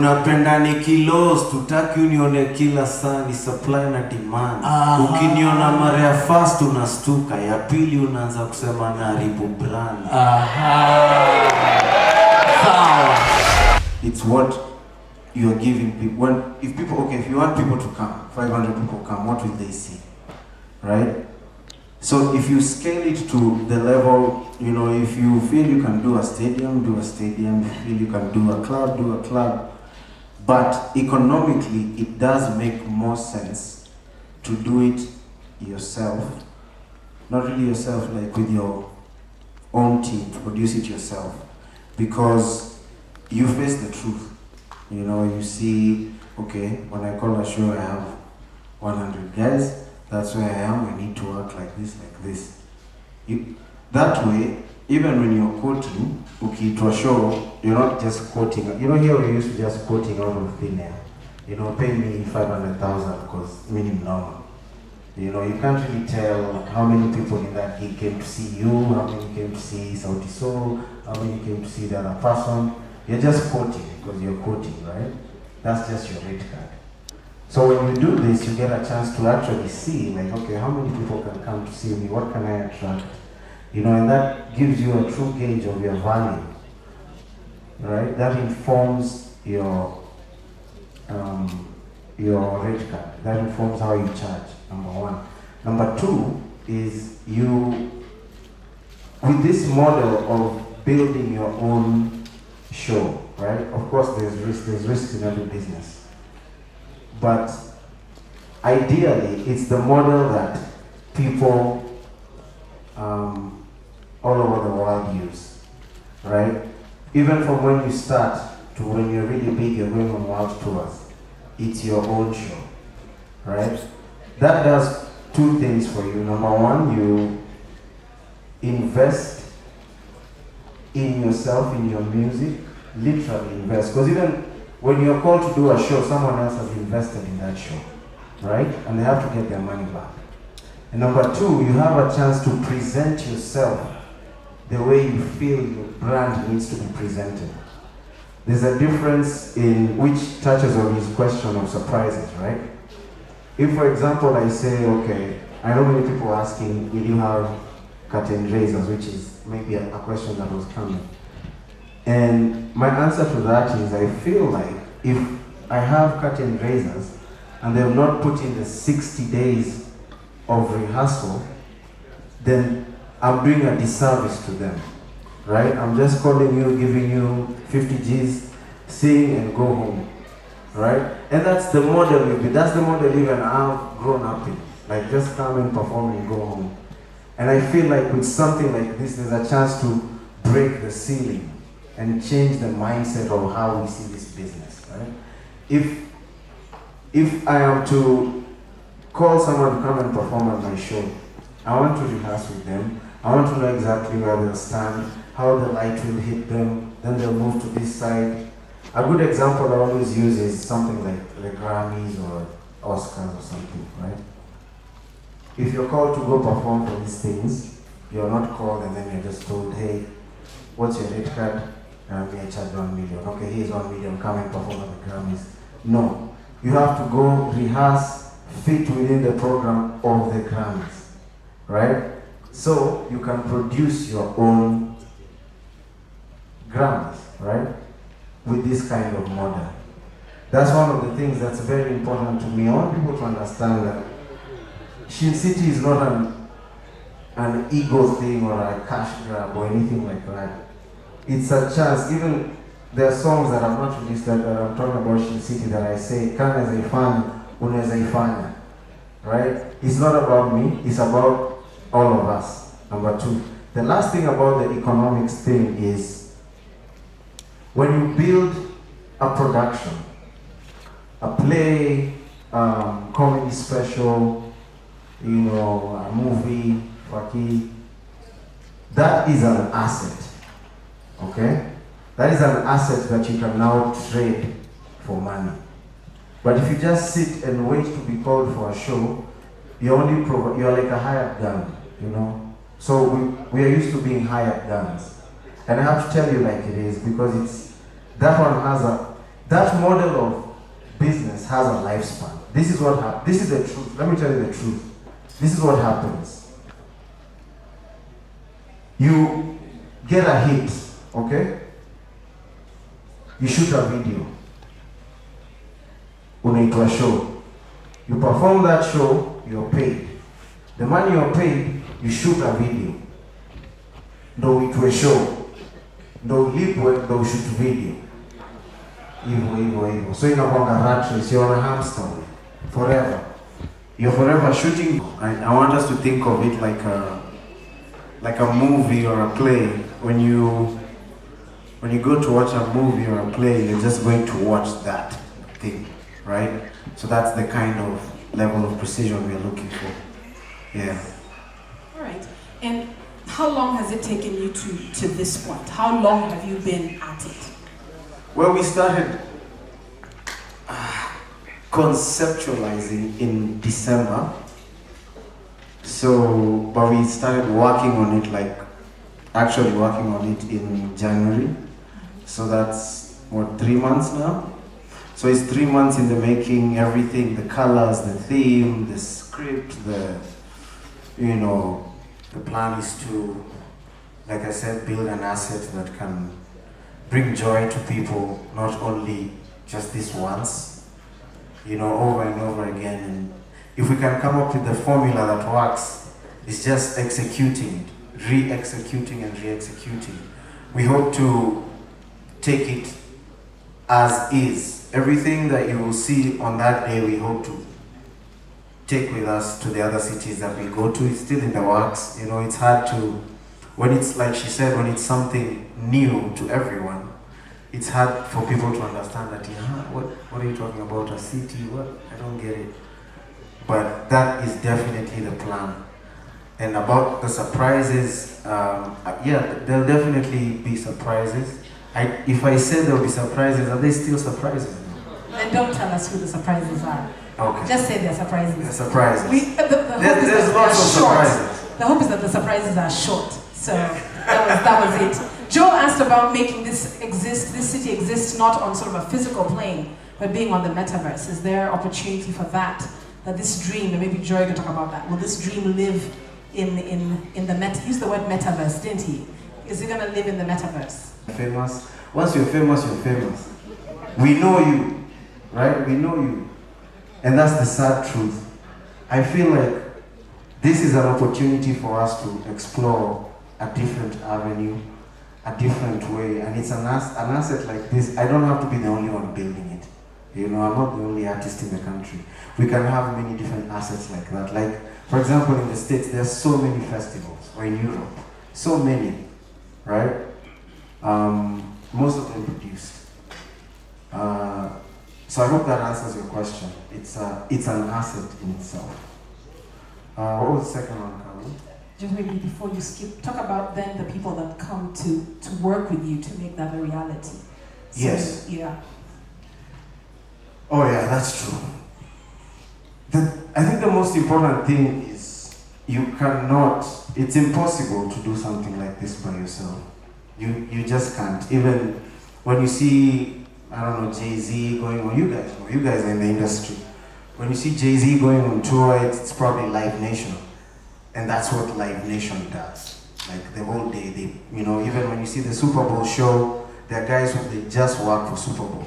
Unapenda ni kilos, tutaki unione kila saa, ni supply na demand. Ukiniona mara ya first unastuka, ya pili unaanza kusema naharibu brand. It's what you're giving people. If you want people to come, 500 people come, what will they see? Right? So if you scale it to the level, if you feel you can do a stadium, do a stadium. If you feel you can do a club, do a club. But economically, it does make more sense to do it yourself. Not really yourself, like with your own team, to produce it yourself. Because you face the truth. You see, okay, when I call a show, I have 100 guys. That's where I am. I need to work like this, like this. That way, even when you're quoting, okay, to a show, you're not just quoting. Here we used to just quoting out of thin air. Pay me 500,000 because minimum normal. You can't really tell how many people in that gig came to see you, how many came to see Sauti Sol, how many came to see the other person. You're just quoting because you're quoting, right? That's just your rate card. So when you do this, you get a chance to actually see, like, okay, how many people can come to see me? What can I attract? And that gives you a true gauge of your value, right? That informs your rate card. That informs how you charge, number one. Number two is with this model of building your own show, right? Of course, there's risks in every business. But ideally, it's the model that people all over the world use, right? Even from when you start to when you're really big, you're going on world tours, it's your own show, right? That does two things for you. Number one, you invest in yourself, in your music, literally invest. Because even when you're called to do a show, someone else has invested in that show, right? And they have to get their money back. And number two, you have a chance to present yourself the way you feel your brand needs to be presented. There's a difference in which touches on his question of surprises, right? If, for example, I say, okay, I know many people are asking, will you have curtain raisers, which is maybe a question that was coming. And my answer to that is, I feel like if I have curtain raisers and they have not put in the 60 days of rehearsal, then I'm doing a disservice to them, right? I'm just calling you, giving you 50 G's, sing and go home, right? And that's the model even I've grown up in. Like, just come and perform and go home. And I feel like with something like this, there's a chance to break the ceiling and change the mindset of how we see this business, right? If I am to call someone to come and perform at my show, I want to rehearse with them. I want to know exactly where they'll stand, how the light will hit them, then they'll move to this side. A good example I always use is something like the Grammys or Oscars or something, right? If you're called to go perform for these things, you're not called and then you're just told, hey, what's your rate card? I charge 1 million. Okay, here's 1 million, come and perform at the Grammys. No, you have to go rehearse, fit within the program of the Grammys, right? So you can produce your own Grammys, right? With this kind of model. That's one of the things that's very important to me. I want people to understand that Shin City is not an ego thing or a cash grab or anything like that. It's a chance. Even there are songs that I'm not released that I'm talking about Shin City that I say, kama zaifanya, unaweza ifanya, right? It's not about me, it's about all of us. Number two. The last thing about the economics thing is when you build a production, a play, comedy special, a movie, that is an asset. Okay? That is an asset that you can now trade for money. But if you just sit and wait to be called for a show, you're like a hired gun, So we are used to being hired guns. And I have to tell you like it is, because that one has that model of business has a lifespan. This is what happens. This is the truth. Let me tell you the truth. This is what happens. You get a hit, okay? You shoot a video. Unaitwa show. You perform that show, you're paid. The money you're paid, you shoot a video. Ndo itwe show. Ndo ulipwe, ndo ushoot video. Hivyo. So inakuanga rat race, you're on a hamster wheel. Forever. You're forever shooting. I want us to think of it like a movie or a play. When you go to watch a movie or a play, you're just going to watch that thing, right? So that's the kind of level of precision we're looking for. Yeah. All right. And how long has it taken you to this point? How long have you been at it? Well, we started conceptualizing in December. So, but we started working on it, actually working on it in January. So that's, 3 months now? So it's 3 months in the making, everything, the colors, the theme, the script, the plan is to, like I said, build an asset that can bring joy to people, not only just this once, over and over again. And if we can come up with the formula that works, it's just executing it, re-executing and re-executing. We hope to take it as is. Everything that you will see on that day, we hope to take with us to the other cities that we go to. It's still in the works. It's hard to, when it's like she said, when it's something new to everyone, it's hard for people to understand that, what are you talking about, a city, what? I don't get it. But that is definitely the plan. And about the surprises, there'll definitely be surprises. If I said there'll be surprises, are they still surprises? Then don't tell us who the surprises are. Okay. Just say they're surprises. They're surprises. There's lots of surprises. The hope is that the surprises are short. So that was it. Joe asked about making this city exist not on sort of a physical plane, but being on the metaverse. Is there opportunity for that this dream, and maybe Joy can talk about that, will this dream live in the use the word metaverse, didn't he? Is it going to live in the metaverse? Famous. Once you're famous, you're famous. We know you, right? We know you. And that's the sad truth. I feel like this is an opportunity for us to explore a different avenue, a different way, and it's an asset like this. I don't have to be the only one building it. I'm not the only artist in the country. We can have many different assets like that. Like, for example, in the States, there's so many festivals, or in Europe, so many, right? Most of them produced. So I hope that answers your question. It's an asset in itself. What was the second one, Carol? Just maybe before you skip, talk about then the people that come to work with you to make that a reality. So, yes. Yeah. Oh yeah, that's true. I think the most important thing is it's impossible to do something like this by yourself. You just can't. Even when you see, I don't know, Jay-Z going on, you guys are in the industry. When you see Jay-Z going on tour, it's probably Live Nation. And that's what Live Nation does. Like the whole day, even when you see the Super Bowl show, there are guys who they just work for Super Bowl.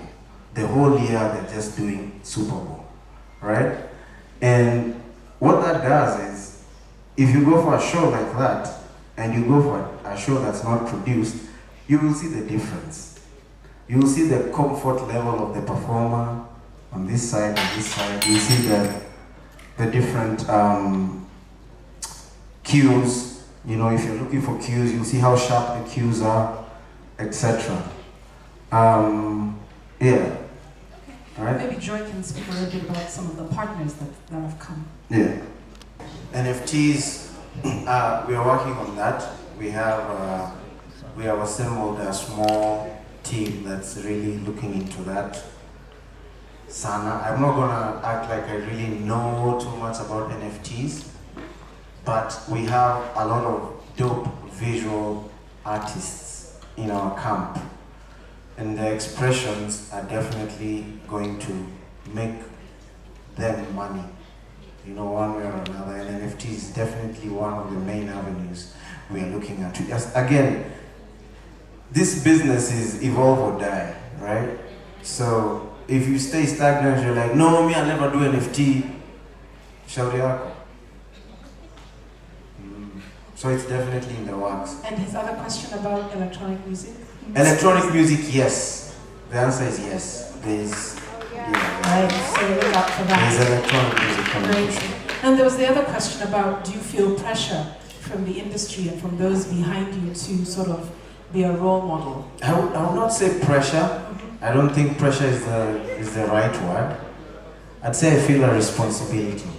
The whole year they're just doing Super Bowl, right? And what that does is, if you go for a show like that, and you go for a show that's not produced, you will see the difference. You will see the comfort level of the performer on this side and this side. You see the different cues. If you're looking for cues, you'll see how sharp the cues are, etc. Yeah. All right. Maybe Joy can speak a little bit about some of the partners that have come. Yeah. NFTs, we are working on that. We have assembled a small team that's really looking into that. Sana, I'm not gonna act like I really know too much about NFTs, but we have a lot of dope visual artists in our camp. and the expressions are definitely going to make them money, one way or another. And NFT is definitely one of the main avenues we are looking at. Again, this business is evolve or die, right? So if you stay stagnant, you're like, no, me, I'll never do NFT, shauri yako. So it's definitely in the works. And his other question about electronic music? Electronic music, yes. The answer is yes. There's, Right, so look out for that. There's electronic music competition. And there was the other question about, do you feel pressure from the industry and from those behind you to sort of be a role model? I would not say pressure. I don't think pressure is the right word. I'd say I feel a responsibility.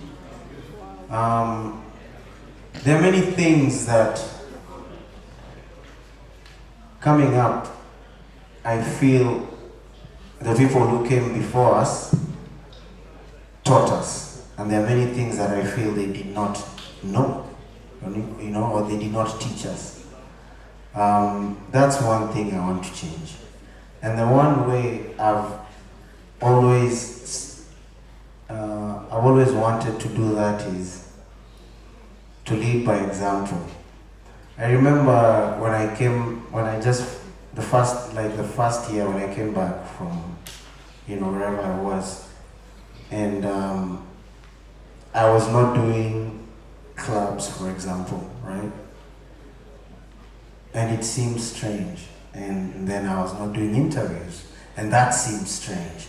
There are many things that coming up, I feel the people who came before us taught us. And there are many things that I feel they did not know, or they did not teach us. That's one thing I want to change. And the one way I've always wanted to do that is to lead by example. I remember the first year when I came back from, wherever I was, and I was not doing clubs, for example, right? And it seemed strange. And then I was not doing interviews, and that seemed strange,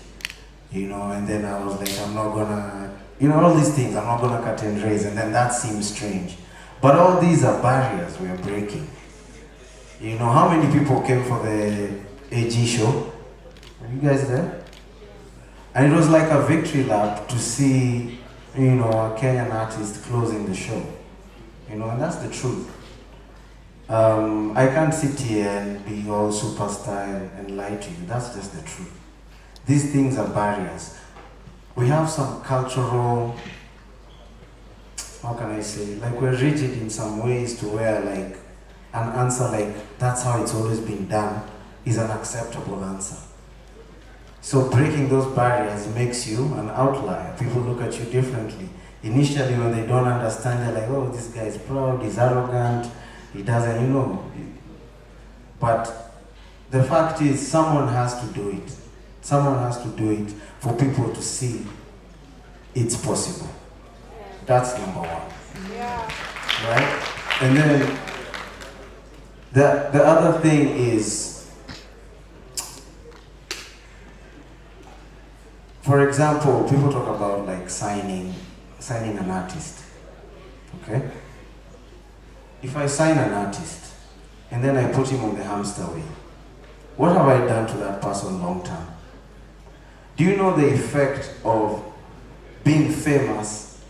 and then I was like, I'm not gonna, all these things, I'm not gonna cut and raise, and then that seems strange. But all these are barriers we are breaking. How many people came for the AG show? Are you guys there? And it was like a victory lap to see, a Kenyan artist closing the show. And that's the truth. I can't sit here and be all superstar and lie to you. That's just the truth. These things are barriers. We have some cultural, how can I say, like we're rigid in some ways to where like an answer like that's how it's always been done is an acceptable answer. So breaking those barriers makes you an outlier. People look at you differently. Initially when they don't understand, they're like, oh, this guy is proud, he's arrogant, he doesn't, But the fact is, someone has to do it. Someone has to do it for people to see it's possible. That's number one. Yeah. Right? And then the other thing is, for example, people talk about like signing an artist. Okay? If I sign an artist and then I put him on the hamster wheel, what have I done to that person long term? Do you know the effect of being famous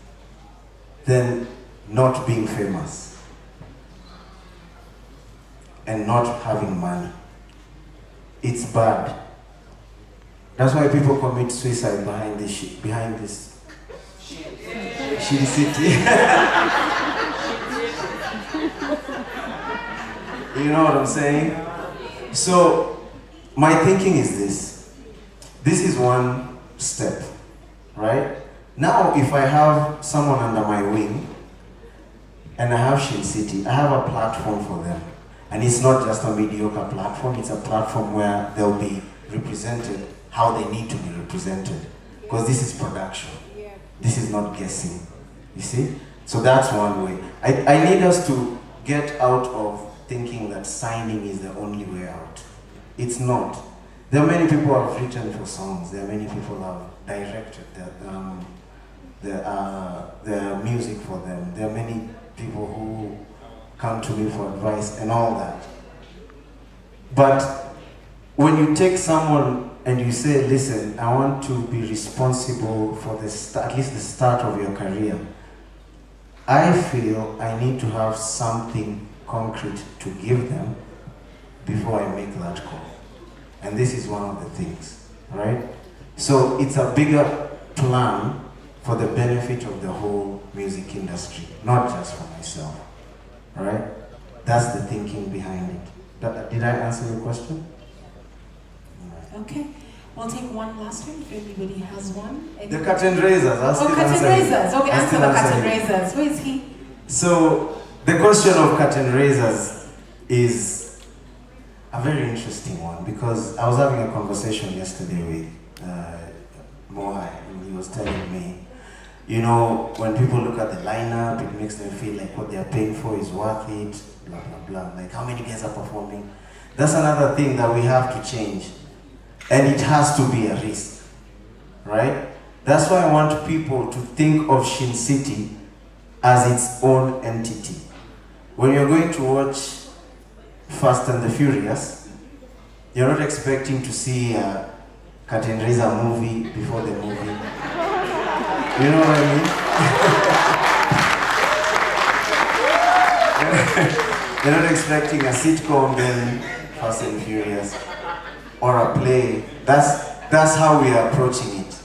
than not being famous and not having money? It's bad. That's why people commit suicide behind this Shin city. You know what I'm saying? So my thinking is this. This is one step, right? Now if I have someone under my wing and I have Shin City, I have a platform for them. And it's not just a mediocre platform, it's a platform where they'll be represented how they need to be represented. Because this is production. This is not guessing. You see? So that's one way. I need us to get out of thinking that signing is the only way out. It's not. There are many people who have written for songs. There are many people who have directed their music for them. There are many people who come to me for advice and all that. But when you take someone and you say, listen, I want to be responsible for at least the start of your career, I feel I need to have something concrete to give them before I make that call. And this is one of the things, right? So it's a bigger plan for the benefit of the whole music industry, not just for myself, right? That's the thinking behind it. Did I answer your question? Okay. We'll take one last one if anybody has one. The curtain raisers. Curtain raisers. Okay, answer the curtain raisers. Where is he? So, the question of curtain raisers is a very interesting one because I was having a conversation yesterday with Mohai, and he was telling me, you know, when people look at the lineup, it makes them feel like what they're paying for is worth it, blah, blah, blah. Like how many guys are performing. That's another thing that we have to change. And it has to be a risk, right? That's why I want people to think of Shin City as its own entity. When you're going to watch Fast and the Furious, you're not expecting to see a curtain raiser movie before the movie. You know what I mean? You're not expecting a sitcom then Fast and Furious or a play. That's how we are approaching it.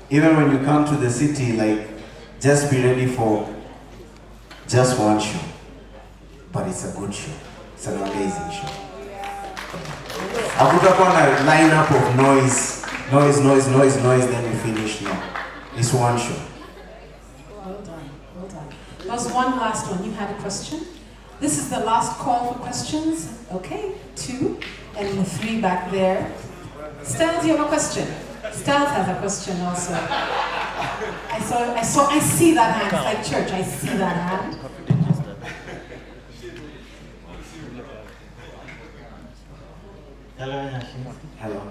Even when you come to the city, like, just be ready for just one show. But it's a good show. It's an amazing show. I put up on a lineup of noise, then we finish now. It's one show. Well done, well done. There's one last one. You had a question? This is the last call for questions. Okay, 2, and 3 back there. Styles, you have a question? Styles has a question also. I see that hand. It's like church, I see that hand. Hello, Nyashinski. Hello.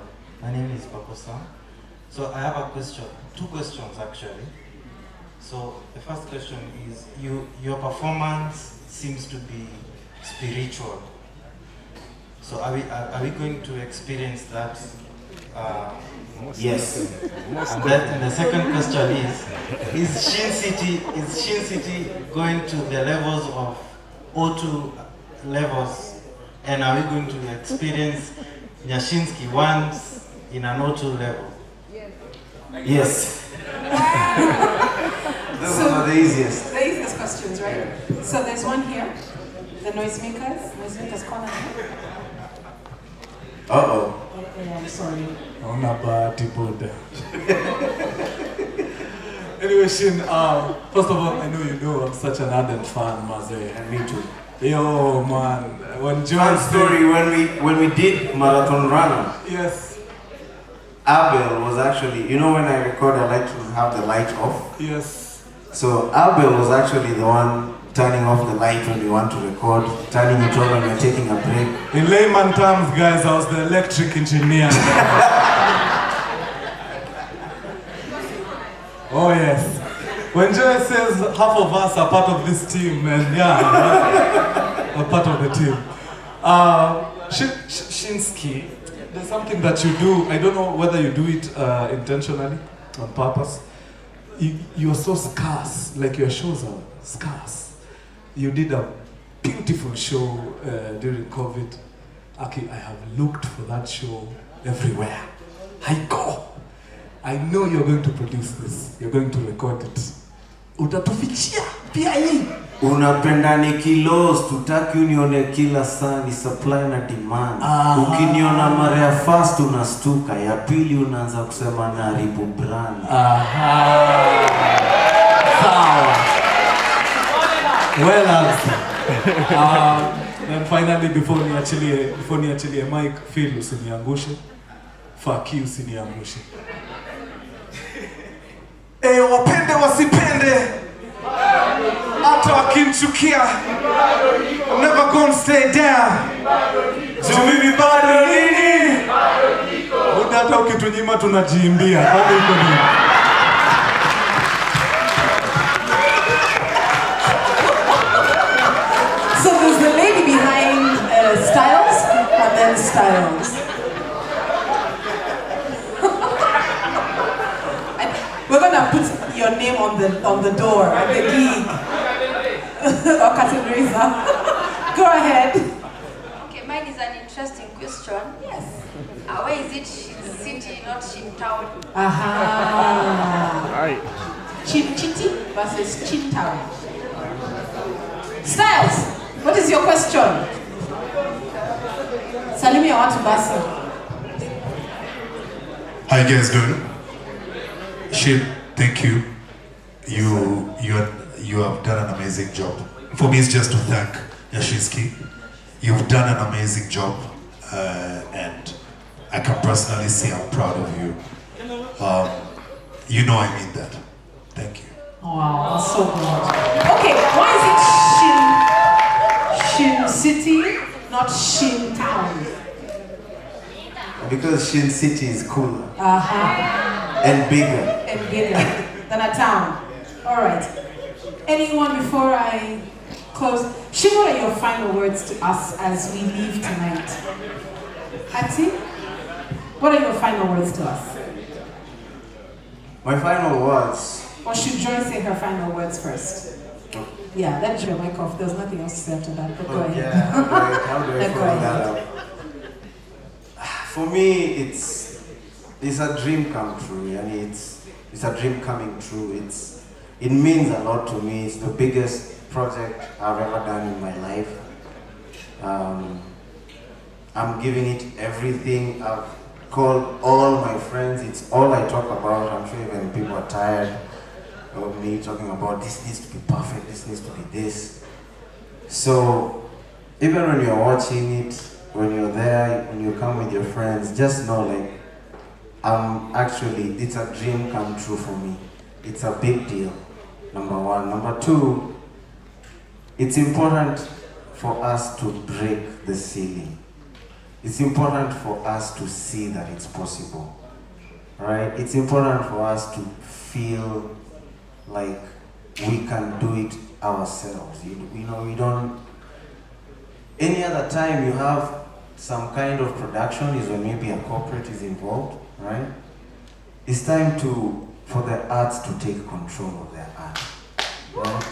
My name is Pakosa. So I have a question, 2 questions actually. So the first question is, your performance seems to be spiritual. So are we going to experience that? Yes. And the second question is Shin City going to the levels of O2 levels, and are we going to experience Nyashinski once in an O2 level? Yes. Those are the easiest. The easiest questions, right? So there's one here. The noisemakers corner. Uh-oh. Yeah, I'm sorry. Anyway, Shin, first of all, I know I'm such an ardent fan, Maze. And me too. Yo, man, when Joe Fun story, when we did Marathon Runner, yes, Abel was actually, you know when I record I like to have the light off? yes. So Abel was actually the one turning off the light when we want to record, turning it on when we're taking a break. In layman terms, guys, I was the electric engineer. Oh yes. When Joe says half of us are part of this team, and yeah, we're part of the team. Shinsky, there's something that you do, I don't know whether you do it intentionally, on purpose. You're so scarce, like your shows are scarce. You did a beautiful show during COVID. Aki, I have looked for that show everywhere. I go. I know you're going to produce this. You're going to record it. Utatufichia pia hii. Unapenda ni kilos, tutaki unione kila saa, ni supply na demand. Ukiniona mara ya first unastuka, ya pili unaanza kusema naharibu brand. Sawa. Well answered. Then finally, before niachilie mic, feel usiniangushe. Fuck you, usiniangushe. Wapende wasipende, hata wakinchukia, I'm never gonna stay down. Juu mimi bado nini? Muda hata ukitunyima tunajiimbia. Bado iko nini? So there's the lady behind Styles, and then Styles. We're gonna put your name on the door at the gig. Or curtain raiser. Go ahead. Okay, mine is an interesting question. Yes. Why is it Shin City, not Shin Town? Aha. Chin City versus Chin Town. Styles, what is your question? Salimi, I want to bust you. How you guys doing? Shin, thank you. You have done an amazing job. For me, it's just to thank Nyashinski. You've done an amazing job, and I can personally say I'm proud of you. You know I mean that. Thank you. Wow, that's so good. Okay, why is it Shin City, not Shin Town? Because Shin City is cooler and bigger. And bigger than a town. All right. Anyone before I close? Shin, what are your final words to us as we leave tonight? Ati, what are your final words to us? My final words. Or should Joy say her final words first? Yeah, that's your mic off. There's nothing else to say after that. But go ahead. Yeah, how do I follow that up? For me, it's a dream come true, and it's a dream coming true. It means a lot to me. It's the biggest project I've ever done in my life. I'm giving it everything. I've called all my friends. It's all I talk about. I'm sure even people are tired of me talking about this needs to be perfect, this needs to be this. So even when you're watching it, when you're there, when you come with your friends, just know like it's a dream come true for me. It's a big deal, number one. Number two, it's important for us to break the ceiling. It's important for us to see that it's possible, right? It's important for us to feel like we can do it ourselves. We don't. Any other time you have some kind of production is when maybe a corporate is involved, right? It's time for the arts to take control of their art, right?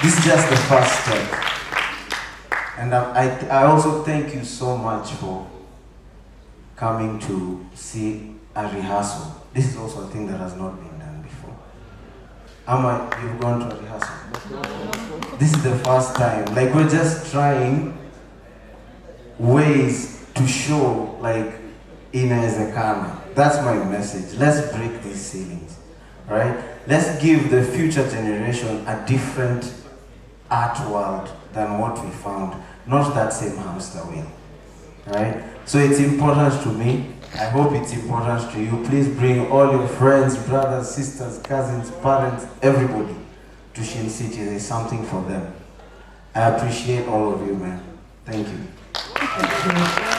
This is just the first step. And I also thank you so much for coming to see a rehearsal. This is also a thing that has not been done before. You've gone to a rehearsal? This is the first time. Like, we're just trying ways to show, like, inawezekana. That's my message. Let's break these ceilings, right? Let's give the future generation a different art world than what we found. Not that same hamster wheel, right? So it's important to me. I hope it's important to you. Please bring all your friends, brothers, sisters, cousins, parents, everybody to Shin City. There's something for them. I appreciate all of you, man. Thank you. Thank you.